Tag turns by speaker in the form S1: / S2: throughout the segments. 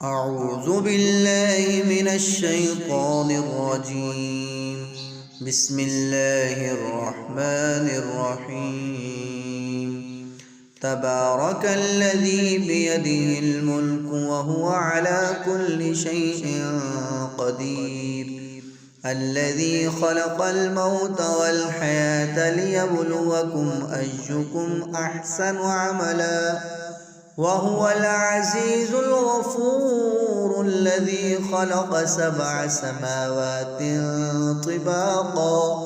S1: أعوذ بالله من الشيطان الرجيم. بسم الله الرحمن الرحيم. تبارك الذي بيده الملك وهو على كل شيء قدير، الذي خلق الموت والحياة ليبلوكم أيكم أحسن عملا، وهو العزيز الغفور، الذي خلق 7 سماوات طباقا،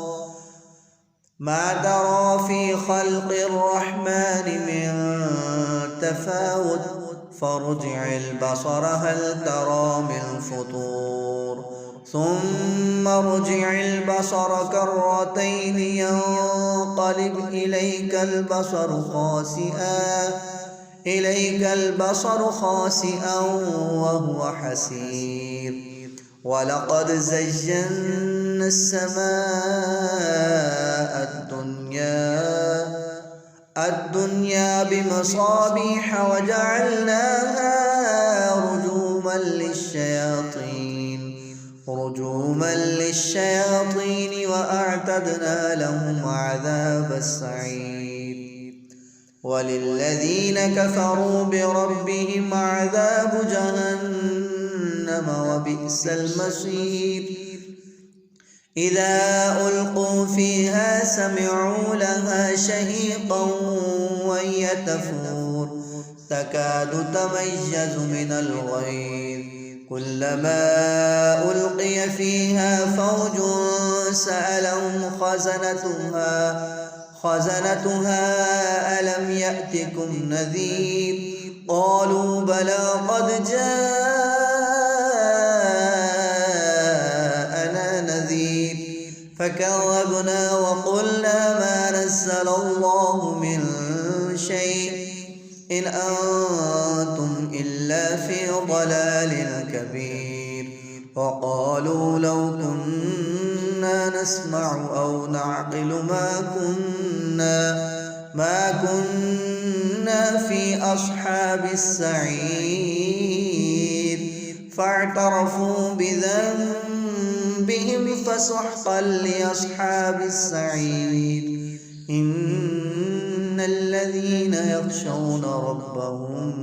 S1: ما ترى في خلق الرحمن من تفاوت، فارجع البصر هل ترى من فطور، ثم ارجع البصر كرتين ينقلب إليك البصر خاسئا وهو حسير. ولقد زينا السماء الدنيا بمصابيح وجعلناها رجوما للشياطين وأعتدنا لهم عذاب السعير. وللذين كفروا بربهم عذاب جهنم وبئس المصير. إذا ألقوا فيها سمعوا لها شهيقا وهي تفور، تكاد تميز من الغيظ، كلما ألقي فيها فوج سألهم خزنتها ألم يأتكم نذير، قالوا بلى قد جاءنا نذير، فكذبنا وقلنا ما نزل الله من شيء إن أنتم إلا في ضلال كبير. وقالوا لو كنا نسمع أو نعقل ما كنا في أصحاب السعير، فاعترفوا بذنبهم فسحقا لأصحاب السعير. إن الذين يخشون ربهم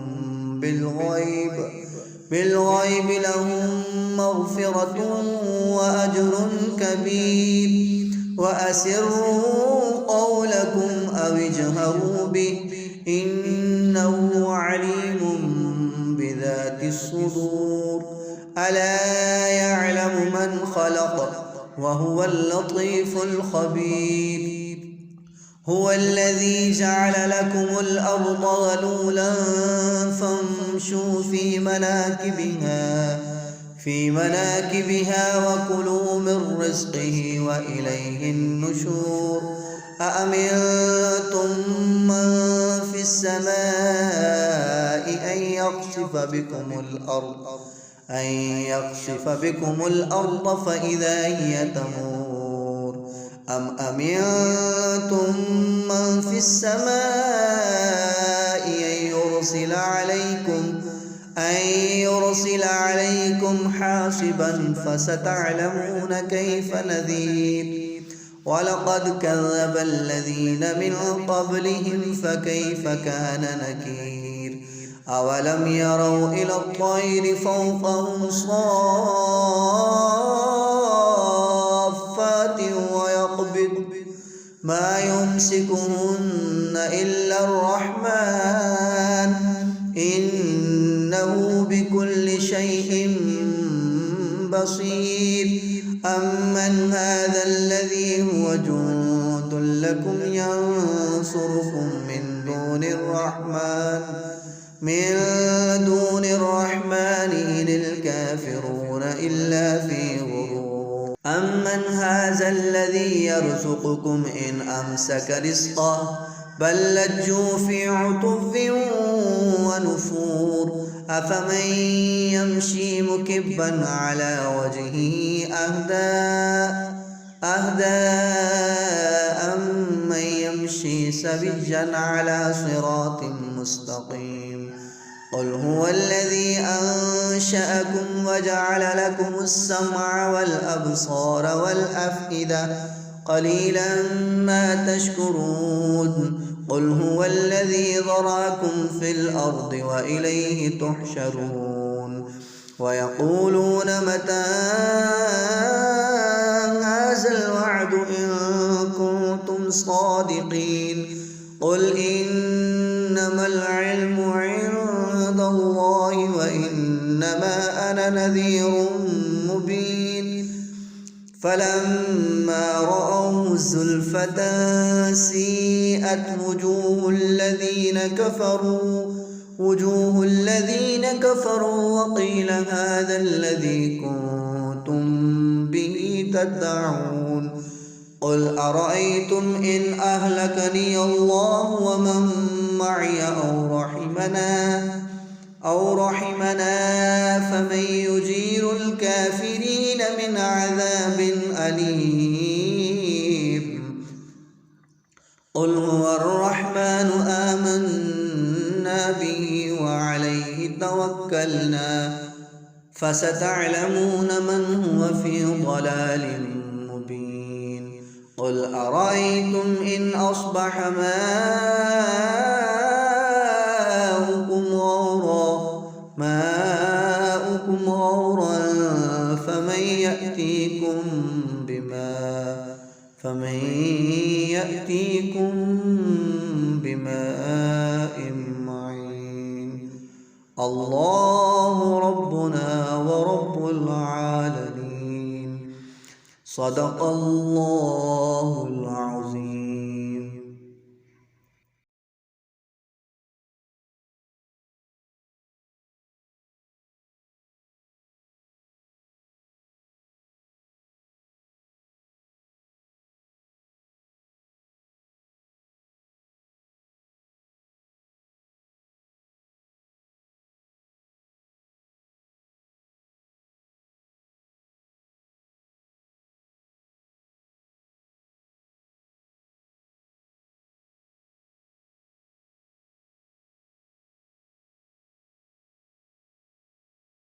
S1: بالغيب لهم مغفرة وأجر كبير. وأسروا قولكم أو اجهروا به إنه عليم بذات الصدور. ألا يعلم من خلق وهو اللطيف الخبير. هو الذي جعل لكم الأرض ذلولا فامشوا في مناكبها وكلوا من رزقه وإليه النشور. أأمنتم من في السماء أن يخسف بكم الأرض فإذا هي تمور، أم أمنتم من في السماء أن يرسل عليكم حاصبا فستعلمون كيف نذير. ولقد كذب الذين من قبلهم فكيف كان نكير. أولم يروا إلى الطير فوقهم صافات ويقبض ما يمسكهن إلا الرحمن إنه بكل شيء بصير. أمن هذا الذي هو جند لكم ينصركم من دون الرحمن إن الكافرون إلا في غرور. أمن هذا الذي يرزقكم إن أمسك رزقه بل لجوا في عتو ونفور. أفمن يمشي مكبا على وجهه أهدى أمن يمشي سويا على صراط مستقيم. قل هو الذي أنشأكم وجعل لكم السمع والأبصار والأفئدة قليلا ما تشكرون قل هو الذي ذراكم في الأرض وإليه تحشرون ويقولون متى هذا الوعد إن كنتم صادقين قل إنما العلم عند الله وإنما أنا نذير مبين فلما رأوا زلفة سيئت وجوه الذين كفروا وقيل هذا الذي كنتم به تدعون قل أرأيتم إن أهلكني الله ومن معي أو رحمنا فمن يجير الكافرين من عذاب أليم قل هو الرحمن آمنا به وعليه توكلنا فستعلمون من هو في ضلال مبين قل أرأيتم إن أصبح ماؤكم غورا فمن يأتيكم بماء معين الله ربنا ورب العالمين صدق الله العظيم.